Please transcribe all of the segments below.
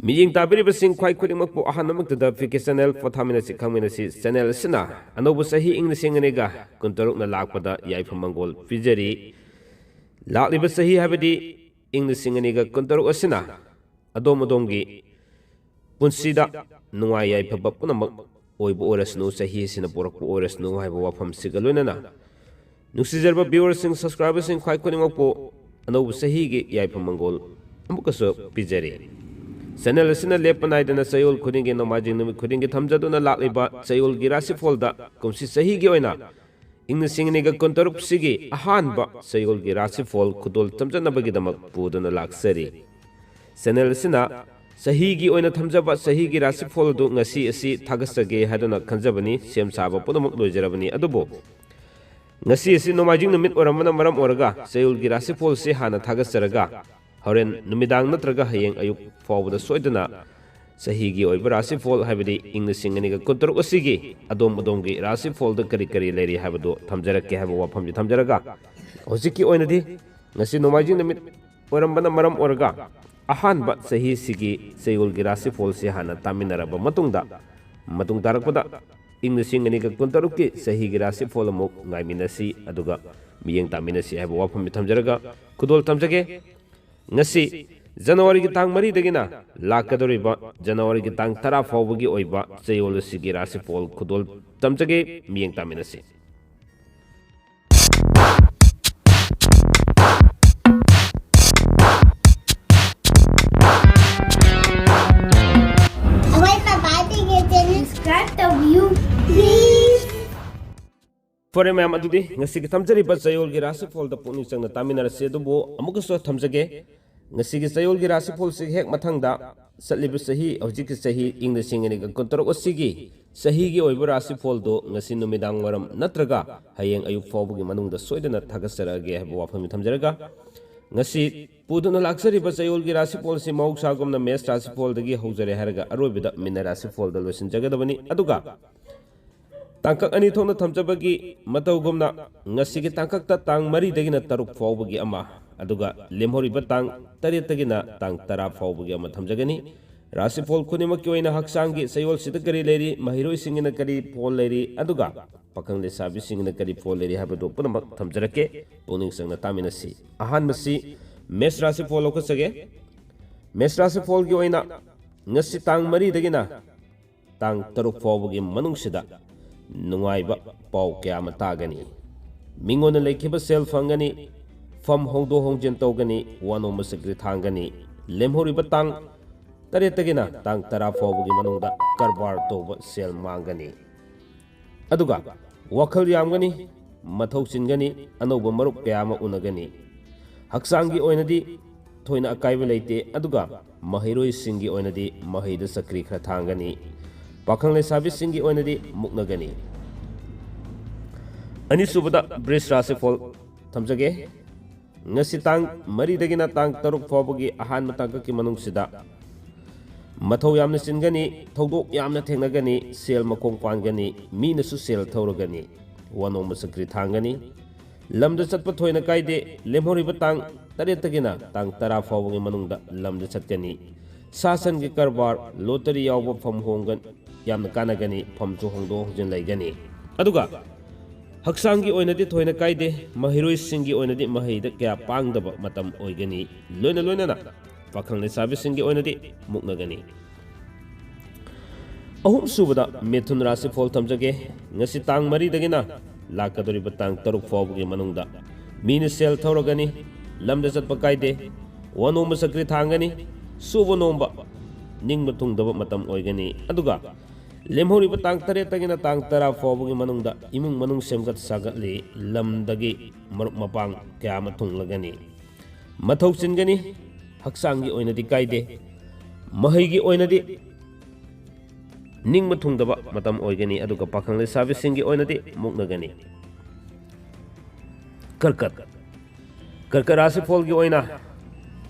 ꯃꯤꯠꯌꯦꯡ ꯇꯥꯕꯤꯔꯤꯕꯁꯤꯡ ꯈ꯭ꯋꯥꯏ ꯈꯨꯗꯤꯡꯃꯛꯄꯨ ꯑꯍꯥꯟꯕꯃꯛꯇꯗ ꯄꯤꯀꯦ ꯆꯦꯅꯦꯜ ꯄꯣꯊꯥꯃꯤꯟꯅꯁꯤ ꯈꯪꯃꯤꯟꯅꯁꯤ ꯆꯦꯅꯦꯜ ꯑꯁꯤꯅ ꯑꯅꯧꯕ ꯆꯍꯤ ꯏꯪ ꯂꯤꯁꯤꯡ ꯑꯅꯤꯒ ꯀꯨꯟꯇꯔꯨꯛꯅ ꯂꯥꯛꯄꯗ ꯌꯥꯏꯐ ꯃꯪꯒꯣꯜ ꯄꯤꯖꯔꯤ꯫ ꯂꯥꯛꯂꯤꯕ ꯆꯍꯤ ꯍꯥꯏꯕꯗꯤ ꯏꯪ ꯂꯤꯁꯤꯡ ꯑꯅꯤꯒ ꯀꯨꯟꯇꯔꯨꯛ ꯑꯁꯤꯅ ꯑꯗꯣꯝꯒꯤ ꯄꯨꯟꯁꯤꯗ ꯅꯨꯡꯉꯥꯏ ꯌꯥꯏꯐꯕ ꯄꯨꯝꯅꯃꯛ ꯑꯣꯏꯕ ꯑꯣꯏꯔꯁꯅꯨ, ꯆꯍꯤ ꯑꯁꯤꯅ ꯄꯨꯔꯛꯄ ꯑꯣꯏꯔꯁꯅꯨ ꯍꯥꯏꯕ ꯋꯥꯐꯝꯁꯤꯒ ꯂꯣꯏꯅꯅ ꯅꯨꯡꯁꯤꯖꯔꯕ ꯚꯤꯌꯨꯋꯔꯁꯤꯡ, ꯁꯕꯁꯀ꯭ꯔꯥꯏꯕꯔꯁꯤꯡ ꯈ꯭ꯋꯥꯏ ꯈꯨꯗꯤꯡꯃꯛꯄꯨ ꯑꯅꯧꯕ ꯆꯍꯤꯒꯤ ꯌꯥꯏꯐ ꯃꯪꯒꯣꯜ ꯑꯃꯨꯛꯀꯁꯨ ꯄꯤꯖꯔꯤ꯫ ꯆꯦꯅꯦꯜ ꯑꯁꯤꯅ ꯂꯦꯞꯄ ꯅꯥꯏꯗꯅ ꯆꯌꯣꯜ ꯈꯨꯗꯤꯡꯒꯤ ꯅꯣꯡꯃꯥꯏꯖꯤꯡ ꯅꯨꯃꯤꯠ ꯈꯨꯗꯤꯡꯒꯤ ꯊꯝꯖꯗꯨꯅ ꯂꯥꯛꯂꯤꯕ ꯆꯌꯣꯜꯒꯤ ꯔꯥꯁꯤꯐꯣꯜꯗ ꯀꯨꯝꯁꯤ ꯆꯍꯤꯒꯤ ꯑꯣꯏꯅ ꯏꯪ ꯂꯤꯁꯤꯡ ꯑꯅꯤꯒ ꯀꯨꯟꯇꯔꯨꯛꯁꯤꯒꯤ ꯑꯍꯥꯟꯕ ꯆꯌꯣꯜꯒꯤ ꯔꯥꯁꯤꯐꯣꯜ ꯈꯨꯗꯣꯜ ꯊꯝꯖꯅꯕꯒꯤꯗꯃꯛ ꯄꯨꯗꯨꯅ ꯂꯥꯛꯆꯔꯤ꯫ ꯆꯦꯅꯦꯜ ꯑꯁꯤꯅ ꯆꯍꯤꯒꯤ ꯑꯣꯏꯅ ꯊꯝꯖꯕ ꯆꯍꯤꯒꯤ ꯔꯥꯁꯤꯐꯣꯜ ꯑꯗꯨ ꯉꯁꯤ ꯑꯁꯤ ꯊꯥꯒꯠꯆꯒꯦ ꯍꯥꯏꯗꯨꯅ ꯈꯟꯖꯕꯅꯤ꯫ ꯁꯦꯝ ꯁꯥꯕ ꯄꯨꯝꯅꯃꯛ ꯂꯣꯏꯖꯔꯕꯅꯤ, ꯑꯗꯨꯕꯨ ꯉꯁꯤ ꯑꯁꯤ ꯅꯣꯡꯃꯥꯏꯖꯤꯡ ꯅꯨꯃꯤꯠ ꯑꯣꯏꯔꯝꯕꯅ ꯃꯔꯝ ꯑꯣꯏꯔꯒ ꯆꯌꯣꯜꯒꯤ ꯔꯥꯁꯤꯐꯣꯜꯁꯤ ꯍꯥꯟꯅ ꯊꯥꯒꯠꯆꯔꯒ ꯍꯣꯔꯦꯟ ꯅꯨꯃꯤꯗꯥꯡ ꯅꯠꯇ꯭ꯔꯒ ꯍꯌꯦꯡ ꯑꯌꯨꯛ ꯐꯥꯎꯕꯗ ꯁꯣꯏꯗꯅ ꯆꯍꯤꯒꯤ ꯑꯣꯏꯕ ꯔꯥꯁꯤꯐꯣꯜ ꯍꯥꯏꯕꯗꯤ ꯏꯪ ꯂꯤꯁꯤꯡ ꯑꯅꯤꯒ ꯀꯨꯟꯇꯔꯨꯛ ꯑꯁꯤꯒꯤ ꯑꯗꯣꯝꯒꯤ ꯔꯥꯁꯤꯐꯣꯜꯗ ꯀꯔꯤ ꯀꯔꯤ ꯂꯩꯔꯤ ꯍꯥꯏꯕꯗꯨ ꯊꯝꯖꯔꯛꯀꯦ ꯍꯥꯏꯕ ꯋꯥꯐꯝꯁꯤ ꯊꯝꯖꯔꯒ, ꯍꯧꯖꯤꯛꯀꯤ ꯑꯣꯏꯅꯗꯤ ꯉꯁꯤ ꯅꯣꯡꯃꯥꯏꯖꯤꯡ ꯅꯨꯃꯤꯠ ꯑꯣꯏꯔꯝꯕꯅ ꯃꯔꯝ ꯑꯣꯏꯔꯒ ꯑꯍꯥꯟꯕ ꯆꯍꯤꯁꯤꯒꯤ ꯆꯌꯣꯜꯒꯤ ꯔꯥꯁꯤꯐꯣꯜꯁꯤ ꯍꯥꯟꯅ ꯇꯥꯃꯤꯟꯅꯔꯕ ꯃꯇꯨꯡꯗ ꯃꯇꯨꯡ ꯇꯥꯔꯛꯄꯗ ꯏꯪ ꯂꯤꯁꯤꯡ ꯑꯅꯤꯒ ꯀꯨꯟꯇꯔꯨꯛꯀꯤ ꯆꯍꯤꯒꯤ ꯔꯥꯁꯤꯐꯣꯜ ꯑꯃꯨꯛ ꯉꯥꯏꯃꯤꯟꯅꯁꯤ, ꯑꯗꯨꯒ ꯃꯤꯠꯌꯦꯡ ꯇꯥꯃꯤꯟꯅꯁꯤ ꯍꯥꯏꯕ ꯋꯥꯐꯝꯁꯤ ꯊꯝꯖꯔꯒ ꯈꯨꯗꯣꯜ ꯊꯝꯖꯒꯦ꯫ ꯉꯁꯤ ꯖꯅꯋꯥꯔꯤꯒꯤ ꯇꯥꯡ 4ꯗꯒꯤꯅ ꯂꯥꯛꯀꯗꯧꯔꯤꯕ ꯖꯅꯋꯥꯔꯤꯒꯤ ꯇꯥꯡ 10 ꯐꯥꯎꯕꯒꯤ ꯑꯣꯏꯕ ꯆꯌꯣꯜ ꯑꯁꯤꯒꯤ ꯔꯥꯁꯤꯐꯣꯜ ꯈꯨꯗꯣꯜ ꯇꯝꯖꯒꯦ, ꯃꯤꯠꯌꯦꯡ ꯇꯥꯃꯤꯟꯅꯁꯤ꯫ ꯐꯔꯦ ꯃꯌꯥꯝ, ꯑꯗꯨꯗꯤ ꯉꯁꯤꯒꯤ ꯊꯝꯖꯔꯤꯕ ꯆꯌꯣꯜꯒꯤ ꯔꯥꯁꯤꯐꯣꯜꯗ ꯄꯨꯛꯅꯤꯡ ꯆꯪꯅ ꯇꯥꯃꯤꯟꯅꯔꯁꯤ, ꯑꯗꯨꯕꯨ ꯑꯃꯨꯛꯀꯁꯨ ꯊꯝꯖꯒꯦ ꯉꯁꯤꯒꯤ ꯆꯌꯣꯜꯒꯤ ꯔꯥꯁꯤꯐꯣꯜꯁꯤꯒꯤ ꯍꯦꯛ ꯃꯊꯪꯗ ꯆꯠꯂꯤꯕ ꯆꯍꯤ, ꯍꯧꯖꯤꯛꯀꯤ ꯆꯍꯤ ꯏꯪ ꯂꯤꯁꯤꯡ ꯑꯅꯤꯒ ꯀꯨꯟꯇꯔꯨꯛ ꯑꯁꯤꯒꯤ ꯆꯍꯤꯒꯤ ꯑꯣꯏꯕ ꯔꯥꯁꯤꯐꯣꯜꯗꯨ ꯉꯁꯤ ꯅꯨꯃꯤꯗꯥꯡ ꯋꯥꯏꯔꯝ ꯅꯠꯇ꯭ꯔꯒ ꯍꯌꯦꯡ ꯑꯌꯨꯛ ꯐꯥꯎꯕꯒꯤ ꯃꯅꯨꯡꯗ ꯁꯣꯏꯗꯅ ꯊꯥꯒꯠꯆꯔꯛꯑꯒꯦ ꯍꯥꯏꯕ ꯋꯥꯐꯝ ꯊꯝꯖꯔꯒ, ꯉꯁꯤ ꯄꯨꯗꯨꯅ ꯂꯥꯛꯆꯔꯤꯕ ꯆꯌꯣꯜꯒꯤ ꯔꯥꯁꯤꯐꯣꯜꯁꯤ ꯃꯍꯧꯁꯥꯒꯨꯝꯅ ꯃꯦꯁ ꯔꯥꯁꯤꯐꯣꯜꯗꯒꯤ ꯍꯧꯖꯔꯦ ꯍꯥꯏꯔꯒ ꯑꯔꯣꯏꯕꯗ ꯃꯤꯅ ꯔꯥꯁꯤꯐꯣꯜꯗ ꯂꯣꯏꯁꯤꯟꯖꯒꯗꯕꯅꯤ, ꯑꯗꯨꯒ ꯇꯥꯡꯀꯛ ꯑꯅꯤ ꯊꯣꯛꯅ ꯊꯝꯖꯕꯒꯤ ꯃꯇꯧꯒꯨꯝꯅ ꯉꯁꯤꯒꯤ ꯇꯥꯡꯀꯛꯇ ꯇꯥꯡ 4ꯗꯒꯤꯅ 6 ꯐꯥꯎꯕꯒꯤ ꯑꯃ, ꯑꯗꯨꯒ ꯂꯦꯝꯍꯧꯔꯤꯕ ꯇꯥꯡ 8ꯗꯒꯤꯅ ꯇꯥꯡ 10 ꯐꯥꯎꯕꯒꯤ ꯑꯃ ꯊꯝꯖꯒꯅꯤ꯫ ꯔꯥꯁꯤꯐꯣꯜ ꯈꯨꯗꯤꯡꯃꯛꯀꯤ ꯑꯣꯏꯅ ꯍꯛꯆꯥꯡꯒꯤ ꯆꯌꯣꯜꯁꯤꯗ ꯀꯔꯤ ꯂꯩꯔꯤ, ꯃꯍꯩꯔꯣꯏꯁꯤꯡꯒꯤꯅ ꯀꯔꯤ ꯐꯣꯜ ꯂꯩꯔꯤ, ꯑꯗꯨꯒ ꯄꯥꯈꯪ ꯂꯩꯁꯥꯕꯤꯁꯤꯡꯒꯤꯅ ꯀꯔꯤ ꯐꯣꯜ ꯂꯩꯔꯤ ꯍꯥꯏꯕꯗꯨ ꯄꯨꯝꯅꯃꯛ ꯊꯝꯖꯔꯛꯀꯦ, ꯄꯨꯛꯅꯤꯡ ꯆꯪꯅ ꯇꯥꯃꯤꯟꯅꯁꯤ꯫ ꯑꯍꯥꯟꯕꯁꯤ ꯃꯦꯁ ꯔꯥꯁꯤꯐꯣꯜ ꯂꯧꯈꯠꯆꯒꯦ꯫ ꯃꯦꯁ ꯔꯥꯁꯤꯐꯣꯜꯒꯤ ꯑꯣꯏꯅ ꯉꯁꯤ ꯇꯥꯡ 4ꯗꯒꯤꯅ ꯇꯥꯡ 6 ꯐꯥꯎꯕꯒꯤ ꯃꯅꯨꯡꯁꯤꯗ ꯅꯨꯡꯉꯥꯏꯕ ꯄꯥꯎ ꯀꯌꯥ ꯑꯃ ꯇꯥꯒꯅꯤ꯫ ꯃꯤꯉꯣꯟꯗ ꯂꯩꯈꯤꯕ ꯁꯦꯜ ꯐꯪꯒꯅꯤ, ꯐꯝ ꯍꯣꯡꯗꯣꯛ ꯍꯣꯡꯖꯤꯟ ꯇꯧꯒꯅꯤ, ꯋꯥꯅꯣꯝꯕ ꯆꯀ꯭ꯔꯤ ꯊꯥꯡꯒꯅꯤ꯫ ꯂꯦꯝꯍꯧꯔꯤꯕ ꯇꯥꯡ 8ꯗꯒꯤꯅ ꯇꯥꯡ 10 ꯐꯥꯎꯕꯒꯤ ꯃꯅꯨꯡꯗ ꯀꯔꯕꯥꯔ ꯇꯧꯕ ꯁꯦꯜ ꯃꯥꯡꯒꯅꯤ, ꯑꯗꯨꯒ ꯋꯥꯈꯜ ꯌꯥꯝꯒꯅꯤ, ꯃꯊꯧ ꯆꯤꯟꯒꯅꯤ, ꯑꯅꯧꯕ ꯃꯔꯨꯞ ꯀꯌా ꯑꯃ ꯎꯅꯒꯅꯤ꯫ ꯍꯛꯆꯥꯡꯒꯤ ꯑꯣꯏꯅꯗꯤ ꯊꯣꯏꯅ ꯑꯀꯥꯏꯕ ꯂꯩꯇꯦ, ꯑꯗꯨꯒ ꯃꯍꯩꯔꯣꯏꯁꯤꯡꯒꯤ ꯑꯣꯏꯅꯗꯤ ꯃꯍꯩꯗ ꯆꯀ꯭ꯔꯤ ꯈꯔ ꯊꯥꯡꯒꯅꯤ, ꯄꯥꯈꯪ ꯂꯩꯁꯥꯕꯤꯁꯤꯡꯒꯤ ꯑꯣꯏꯅꯗꯤ ꯃꯨꯛꯅꯒꯅꯤ꯫ ꯑꯅꯤꯁꯨꯕꯗ ꯕ꯭ꯔꯤꯖ ꯔꯥꯁꯤꯐꯣꯜ ꯊꯝꯖꯒꯦ꯫ ꯉꯁꯤ ꯇꯥꯡ 4ꯗꯒꯤꯅ ꯇꯥꯡ 6 ꯐꯥꯎꯕꯒꯤ ꯑꯍꯥꯟꯕ ꯇꯥꯡꯀꯛꯀꯤ ꯃꯅꯨꯡꯁꯤꯗ ꯃꯊꯧ ꯌꯥꯝꯅ ꯆꯤꯟꯒꯅꯤ, ꯊꯧꯗꯣꯛ ꯌꯥꯝꯅ ꯊꯦꯡꯅꯒꯅꯤ, ꯁꯦꯜ ꯃꯈꯣꯡ ꯄꯥꯟꯒꯅꯤ, ꯃꯤꯅꯁꯨ ꯁꯦꯜ ꯊꯧꯔꯒꯅꯤ, ꯋꯥꯅꯣꯝꯕ ꯆꯀ꯭ꯔꯤ ꯊꯥꯡꯒꯅꯤ꯫ ꯂꯝꯗ ꯆꯠꯄ ꯊꯣꯏꯅ ꯀꯥꯏꯗꯦ, ꯂꯦꯝꯍꯧꯔꯤꯕ ꯇꯥꯡ 8ꯗꯒꯤꯅ ꯇꯥꯡ 10 ꯐꯥꯎꯕꯒꯤ ꯃꯅꯨꯡꯗ ꯂꯝꯗ ꯆꯠꯀꯅꯤ꯫ ꯁꯥ ꯁꯟꯒꯤ ꯀꯔꯕꯥꯔ, ꯂꯣꯇꯔꯤ ꯌꯥꯎꯕ ꯐꯝ ꯌꯥꯝꯅ ꯀꯥꯟꯅꯒꯅꯤ, ꯐꯝꯁꯨ ꯍꯣꯡꯗꯣꯛ ꯍꯣꯡꯖꯤꯟ ꯂꯩꯒꯅꯤ, ꯑꯗꯨꯒ ꯍꯛꯆꯥꯡꯒꯤ ꯑꯣꯏꯅꯗꯤ ꯊꯣꯏꯅ ꯀꯥꯏꯗꯦ, ꯃꯍꯩꯔꯣꯏꯁꯤꯡꯒꯤ ꯑꯣꯏꯅꯗꯤ ꯃꯍꯩꯗ ꯀꯌా ꯄꯥꯡꯗꯕ ꯃꯇꯝ ꯑꯣꯏꯒꯅꯤ, ꯂꯣꯏꯅ ꯂꯣꯏꯅꯅ ꯄꯥꯈꯪ ꯂꯩꯁꯥꯕꯤꯁꯤꯡꯒꯤ ꯑꯣꯏꯅꯗꯤ ꯃꯨꯛꯅꯒꯅꯤ꯫ ꯑꯍꯨꯝꯁꯨꯕꯗ ꯃꯤꯊꯨꯟ ꯔꯥꯁꯤꯐꯣꯜ ꯊꯝꯖꯒꯦ꯫ ꯉꯁꯤ ꯇꯥꯡ 4ꯗꯒꯤꯅ ꯂꯥꯛꯀꯗꯧꯔꯤꯕ ꯇꯥꯡ 6 ꯐꯥꯎꯕꯒꯤ ꯃꯅꯨꯡꯗ ꯃꯤꯅ ꯁꯦꯜ ꯊꯧꯔꯒꯅꯤ, ꯂꯝꯗ ꯆꯠꯄ ꯀꯥꯏꯗꯦ, ꯋꯥꯅꯣꯝꯕ ꯆꯀ꯭ꯔꯤ ꯊꯥꯡꯒꯅꯤ, ꯁꯨꯕ ꯅꯣꯝꯕ ꯅꯤꯡꯕ ꯊꯨꯡꯗꯕ ꯃꯇꯝ ꯑꯣꯏꯒꯅꯤ, ꯑꯗꯨꯒ ꯂꯦꯝꯍꯧꯔꯤꯕ ꯇꯥꯡ 8ꯗꯒꯤꯅ ꯇꯥꯡ 10 ꯐꯥꯎꯕꯒꯤ ꯃꯅꯨꯡꯗ ꯏꯃꯨꯡ ꯃꯅꯨꯡ ꯁꯦꯝꯒꯠ ꯁꯥꯒꯠꯂꯤ, ꯂꯝꯗꯒꯤ ꯃꯔꯨꯞ ꯃꯄꯥꯡ ꯀꯌా ꯑꯃ ꯊꯨꯡꯂꯒꯅꯤ, ꯃꯊꯧ ꯆꯤꯟꯒꯅꯤ, ꯍꯛꯆꯥꯡꯒꯤ ꯑꯣꯏꯅꯗꯤ ꯀꯥꯏꯗꯦ, ꯃꯍꯩꯒꯤ ꯑꯣꯏꯅꯗꯤ ꯅꯤꯡꯕ ꯊꯨꯡꯗꯕ ꯃꯇꯝ ꯑꯣꯏꯒꯅꯤ, ꯑꯗꯨꯒ ꯄꯥꯈꯪ ꯂꯩꯁꯥꯕꯤꯁꯤꯡꯒꯤ ꯑꯣꯏꯅꯗꯤ ꯃꯨꯛꯅꯒꯅꯤ꯫ ꯀꯔꯀꯠ ꯔꯥꯁꯤꯐꯣꯜꯒꯤ ꯑꯣꯏꯅ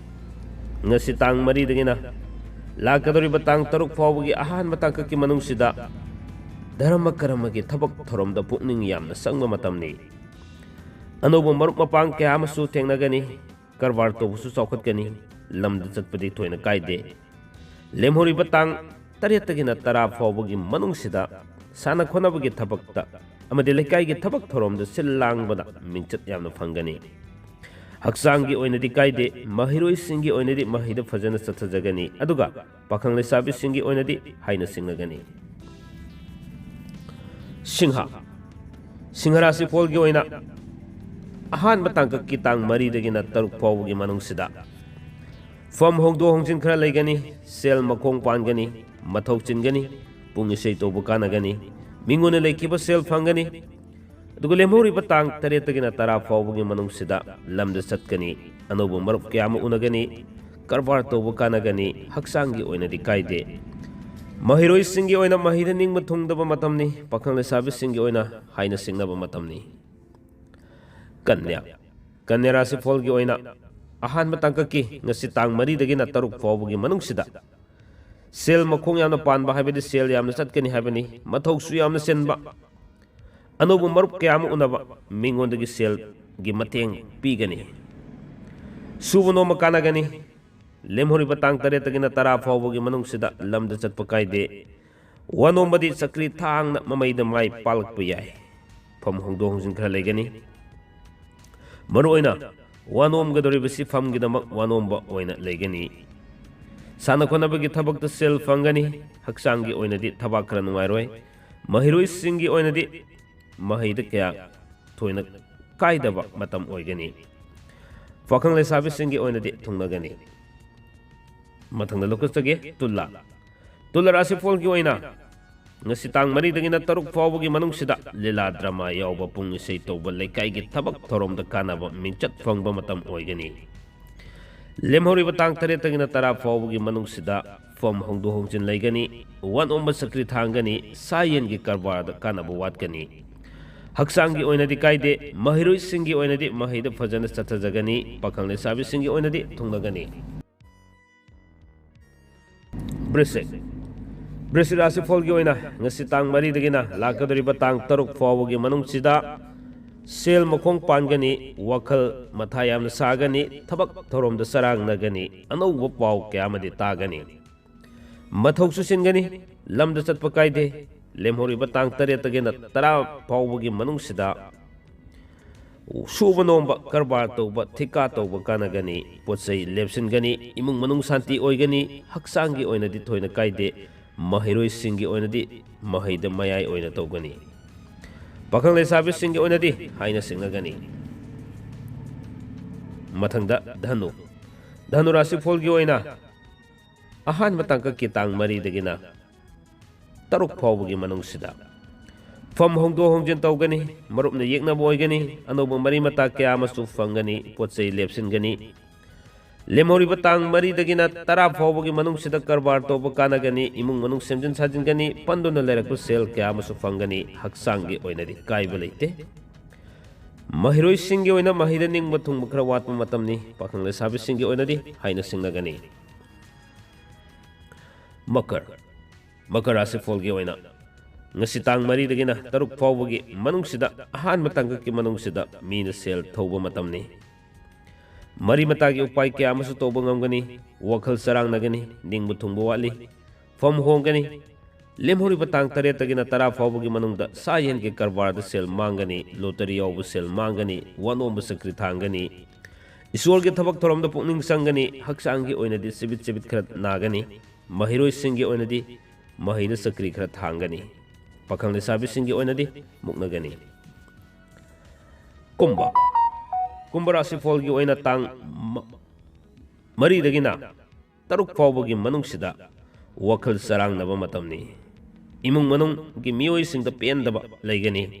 ꯉꯁꯤ ꯇꯥꯡ 4ꯗꯒꯤꯅ ꯂꯥꯛꯀꯗꯧꯔꯤꯕ ꯇꯥꯡ 6 ꯐꯥꯎꯕꯒꯤ ꯑꯍꯥꯟꯕ ꯇꯥꯡꯀꯛꯀꯤ ꯃꯅꯨꯡꯁꯤꯗ ꯙꯔꯃ ꯀꯔꯃꯒꯤ ꯊꯕꯛ ꯊꯧꯔꯝꯗ ꯄꯨꯛꯅꯤꯡ ꯌꯥꯝꯅ ꯆꯪꯕ ꯃꯇꯝꯅꯤ꯫ ꯑꯅꯧꯕ ꯃꯔꯨꯞ ꯃꯄꯥꯡ ꯀꯌꯥ ꯑꯃꯁꯨ ꯊꯦꯡꯅꯒꯅꯤ, ꯀꯔꯕꯥꯔ ꯇꯧꯕꯁꯨ ꯆꯥꯎꯈꯠꯀꯅꯤ, ꯂꯝꯗ ꯆꯠꯄꯗꯤ ꯊꯣꯏꯅ ꯀꯥꯏꯗꯦ, ꯂꯦꯝꯍꯧꯔꯤꯕ ꯇꯥꯡ 8ꯇꯒꯤꯅ 10 ꯐꯥꯎꯕꯒꯤ ꯃꯅꯨꯡꯁꯤꯗ ꯁꯥꯟꯅ ꯈꯣꯠꯅꯕꯒꯤ ꯊꯕꯛꯇ ꯑꯃꯗꯤ ꯂꯩꯀꯥꯏꯒꯤ ꯊꯕꯛ ꯊꯧꯔꯝꯗ ꯁꯤꯜ ꯂꯥꯡꯕꯗ ꯃꯤꯡꯆꯠ ꯌꯥꯝꯅ ꯐꯪꯒꯅꯤ ꯍꯛꯆꯥꯡꯒꯤ ꯑꯣꯏꯅꯗꯤ ꯀꯥꯏꯗꯦ ꯃꯍꯩꯔꯣꯏꯁꯤꯡꯒꯤ ꯑꯣꯏꯅꯗꯤ ꯃꯍꯩꯗ ꯐꯖꯅ ꯆꯠꯊꯖꯒꯅꯤ ꯑꯗꯨꯒ ꯄꯥꯈꯪ ꯂꯩꯁꯥꯕꯤꯁꯤꯡꯒꯤ ꯑꯣꯏꯅꯗꯤ ꯍꯥꯏꯅ ꯁꯤꯡꯅꯒꯅꯤ ꯁꯤꯡꯍ ꯁꯤꯡꯍ ꯔꯥꯁꯤ ꯐꯣꯜꯒꯤ ꯑꯣꯏꯅ ꯑꯍꯥꯟꯕ ꯇꯥꯡꯀꯛꯀꯤ ꯇꯥꯡ 4ꯗꯒꯤꯅ 6 ꯐꯥꯎꯕꯒꯤ ꯃꯅꯨꯡꯁꯤꯗ ꯐꯝ ꯍꯣꯡꯗꯣꯛ ꯍꯣꯡꯖꯤꯟ ꯈꯔ ꯂꯩꯒꯅꯤ ꯁꯦꯜ ꯃꯈꯣꯡ ꯄꯥꯟꯒꯅꯤ ꯃꯊꯧ ꯆꯤꯟꯒꯅꯤ ꯄꯨꯡ ꯏꯁꯩ ꯇꯧꯕ ꯀꯥꯟꯅꯒꯅꯤ ꯃꯤꯉꯣꯟꯗ ꯂꯩꯈꯤꯕ ꯁꯦꯜ ꯐꯪꯒꯅꯤ ꯑꯗꯨꯒ ꯂꯦꯝꯍꯧꯔꯤꯕ ꯇꯥꯡ 8ꯇꯒꯤꯅ 10 ꯐꯥꯎꯕꯒꯤ ꯃꯅꯨꯡꯁꯤꯗ ꯂꯝꯗ ꯆꯠꯀꯅꯤ ꯑꯅꯧꯕ ꯃꯔꯨꯞ ꯀꯌꯥ ꯑꯃ ꯎꯅꯒꯅꯤ ꯀꯔꯕꯥꯔ ꯇꯧꯕ ꯀꯥꯟꯅꯒꯅꯤ ꯍꯛꯆꯥꯡꯒꯤ ꯑꯣꯏꯅꯗꯤ ꯀꯥꯏꯗꯦ ꯃꯍꯩꯔꯣꯏꯁꯤꯡꯒꯤ ꯑꯣꯏꯅ ꯃꯍꯩꯗ ꯅꯤꯡꯕ ꯊꯨꯡꯗꯕ ꯃꯇꯝꯅꯤ ꯄꯥꯈꯪ ꯂꯩꯁꯥꯕꯤꯁꯤꯡꯒꯤ ꯑꯣꯏꯅ ꯍꯥꯏꯅ ꯁꯤꯡꯅꯕ ꯃꯇꯝꯅꯤ ꯀꯟꯌꯥ ꯀꯟꯌꯥ ꯔꯥꯁꯤ ꯐꯣꯜꯒꯤ ꯑꯣꯏꯅ ꯑꯍꯥꯟꯕ ꯇꯥꯡꯀꯛꯀꯤꯉꯁꯤ ꯇꯥꯡ 4ꯗꯒꯤꯅ 6 ꯐꯥꯎꯕꯒꯤ ꯃꯅꯨꯡꯁꯤꯗ ꯁꯦꯜ ꯃꯈꯣꯡ ꯌꯥꯝꯅ ꯄꯥꯟꯕ ꯍꯥꯏꯕꯗꯤ ꯁꯦꯜ ꯌꯥꯝꯅ ꯆꯠꯀꯅꯤ ꯍꯥꯏꯕꯅꯤ ꯃꯊꯧꯁꯨ ꯌꯥꯝꯅ ꯆꯤꯟꯕ ꯑꯅꯧꯕ ꯃꯔꯨꯞ ꯀꯌꯥ ꯑꯃ ꯎꯅꯕ ꯃꯤꯉꯣꯟꯗꯒꯤ ꯁꯦꯜꯒꯤ ꯃꯇꯦꯡ ꯄꯤꯒꯅꯤ ꯁꯨꯕ ꯅꯣꯝꯕ ꯀꯥꯟꯅꯒꯅꯤ ꯂꯦꯝꯍꯧꯔꯤꯕ ꯇꯥꯡ 8ꯇꯒꯤꯅ 10 ꯐꯥꯎꯕꯒꯤ ꯃꯅꯨꯡꯁꯤꯗ ꯂꯝꯗ ꯆꯠꯄ ꯀꯥꯏꯗꯦ ꯋꯥꯅꯣꯝꯕꯗꯤ ꯆꯀ꯭ꯔꯤ ꯊꯥꯡꯅ ꯃꯃꯩꯗ ꯃꯥꯏ ꯄꯥꯜꯂꯛꯄ ꯌꯥꯏ ꯐꯝ ꯍꯣꯡꯗꯣꯛ ꯍꯣꯡꯖꯤꯟ ꯈꯔ ꯂꯩꯒꯅꯤ ꯃꯔꯨꯑꯣꯏꯅ ꯋꯥꯅꯣꯝꯒꯗꯧꯔꯤꯕꯁꯤ ꯐꯝꯒꯤꯗꯃꯛ ꯋꯥꯅꯣꯝꯕ ꯑꯣꯏꯅ ꯂꯩꯒꯅꯤ ꯁꯥꯟꯅ ꯈꯣꯠꯅꯕꯒꯤ ꯊꯕꯛꯇ ꯁꯦꯜ ꯐꯪꯒꯅꯤ ꯍꯛꯆꯥꯡꯒꯤ ꯑꯣꯏꯅꯗꯤ ꯊꯕꯛ ꯈꯔ ꯅꯨꯡꯉꯥꯏꯔꯣꯏ ꯃꯍꯩꯔꯣꯏꯁꯤꯡꯒꯤ ꯑꯣꯏꯅꯗꯤ ꯃꯍꯩꯗ ꯀꯌꯥ ꯊꯣꯏꯅ ꯀꯥꯏꯗꯕ ꯃꯇꯝ ꯑꯣꯏꯒꯅꯤ ꯄꯥꯈꯪ ꯂꯩꯁꯥꯕꯤꯁꯤꯡꯒꯤ ꯑꯣꯏꯅꯗꯤ ꯊꯨꯡꯅꯒꯅꯤ ꯃꯊꯪꯗ ꯂꯧꯈꯠꯆꯒꯦ ꯇꯨꯂꯥ ꯇꯨꯂꯥ ꯔꯥꯁꯤ ꯐꯣꯜꯒꯤ ꯑꯣꯏꯅ ngasi tang mari dagina taruk fawbagi manungsida lila drama yawba pung isay tawba laikaygi tabak thorom da kanaba minchat fangba matam oygani lemhori batang tare tagina tara fawbagi manungsida fom hongdo hongjin laygani wan omba sakri thangani sayen gi karbar da kanaba watgani haksangi oinadi kaide mahiroi singi oinadi mahida fajana sathajagani pakhang le sabi singi oinadi thungnagani brisek Brisik rasi folgi oina ngasi tang mari dagina lakadori batang taruk fawagi manungsida sel mokong pangani wakal mathayam sagani thabak thorom da sarang nagani anouba paw kyamadi tagani mathau susingani lamda chatpa kaide lemhori batang tare tagina tara fawagi manungsida suba nomba karbar tawba thika tawba kanagani potsai lepsingani imung manung santi oigani haksangi oinadi thoina kaide mahiroi singi oinadi mahida mayai oina tawgani pakhang le sabi singi oinadi haina singnagani mathangda dhanu dhanu rasi folgi oina ahan matangka kitang mari dagina taruk phawgi manungsida fam hongdo hongjin tawgani marupna yekna boygani anoba mari mata kya masu fangani potsai lepsingani lemhori batang mari dagina tara fawbagi manungsida karbar tawba kanagani imung manung semjin sajingani panduna lerakpu sel kya masu fangani haksangi oinadi kaiba leite mahiroi singi oina mahida ningba thungba khara watpa matamni pakhang le sabi singi oinadi haina singnagani makar makar rasi folgi oina ngasi tang mari dagina taruk fawbagi manungsida ahan matangka ki manungsida mina sel thawba matamni mari matagi upay kaya masu tawba ngamgani wakal sarang nagani ningbu thungbu wali fam hongani lemhori batang tare tagina tara fawbagi manungda sayen ke karbar da sel mangani lottery yawbu sel mangani wanom sakri thangani iswol ge thabak thorom da pukning sangani haksangi oinadi sibit sibit khrat nagani mahiroi singi oinadi mahida sakri khrat thangani pakhang le sabi singi oinadi muknagani kumba Kumbha rasi folgi oina tang mari dagina taruk fawbagi manungsida wakal sarang naba matamni imung manung gi miyoi singda pendaba laigani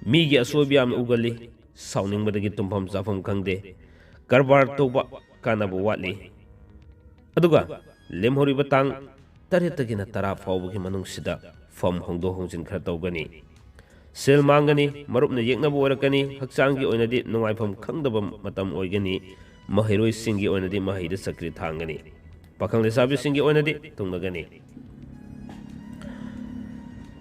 migi asobi am ugali sauning badagi tumpham chafam khangde karbar toba kanaba watli aduga lemhori batang tare tagina tara fawbagi manungsida fam hongdo hongjin khara tawgani sel mangani marupna yekna borakani haksangi oinadi nungaifam khangdaba matam oigani mahiroi singi oinadi mahida sakri thangani pakhang le sabi singi oinadi tungnagani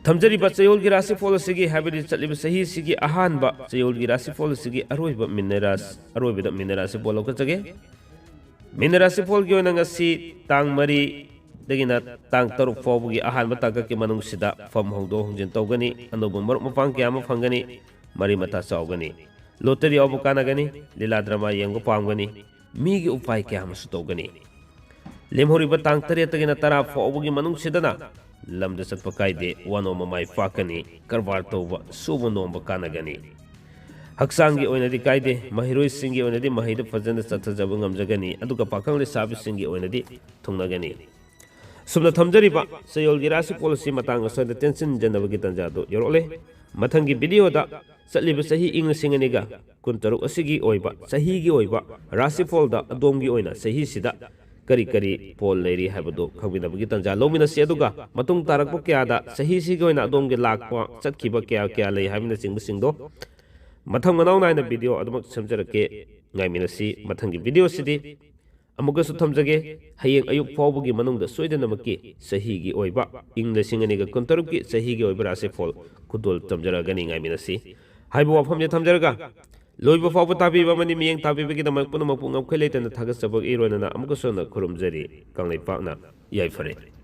thamjari ba chayol gi rasi fol sigi habidi chatliba sahi sigi ahan ba chayol gi rasi fol sigi aroiba mineras aroiba minerasi bolo ka chage minerasi fol gi oina ngasi tang mari दगिना तांग तरुक फाउबगी अहानबा तांगकी मनुंगसिदा फम होंदो होंजिन तौगनी अनोबो मरुक मपांग क्या अमा फंगनी मरी मता चाउगनी lottery यावबो कानागनी लीला drama येंगबो पामगनी मीगी उपाय क्या अमसु तौगनी लेमहोरिबा तांग तरेतगिना तरा फाउबगी मनुंगसिदना lambda चटपा कायदे वानो ममाई फाकनी करबार तौबा सुबो नोंबा कानागनी हक्सांगी ओइनदी कायदे महिरोई सिंगी ओइनदी Mahinda फजन चथजब ngamjagani aduga pakang le sabi singi oinadi thungnagani sumna thamjariba sayol gi rasi policy matang asada tension janabagi tanja do yorole mathangi video da satliba sahi ing singani ga kuntaruk asigi oiba sahi gi oiba rasi fol da adom gi oina sahi sida kari kari pol leri habado khawinabagi tanja lomina se aduga matung tarak po kya da sahi sigi oina adom gi lakpa chatkhiba kya kya lei habina singbu singdo मथंग मनाउ नाइन video अदमक समजरके गाइमिनसी मथंगी video सिदी अमुगसु थमजगे हयेंग अयुक फाउबगी मनुंगदा सोइदनमकी सहीगी ओइबा इंग लसिंगनिगा कुंतरुकी सहीगी ओइबा रासे फोल कुदोल तमजरगनी गाइमिनसी हाइबो वाफम जे थमजरगा लोइबो फाउबो ताबीबा मनि मियेंग ताबीबगी दमक पुनमक पुंगम खैलेतन थागसबक इरोनना अमुगसु न खुरुमजरी कांगलै पाकना याइफरे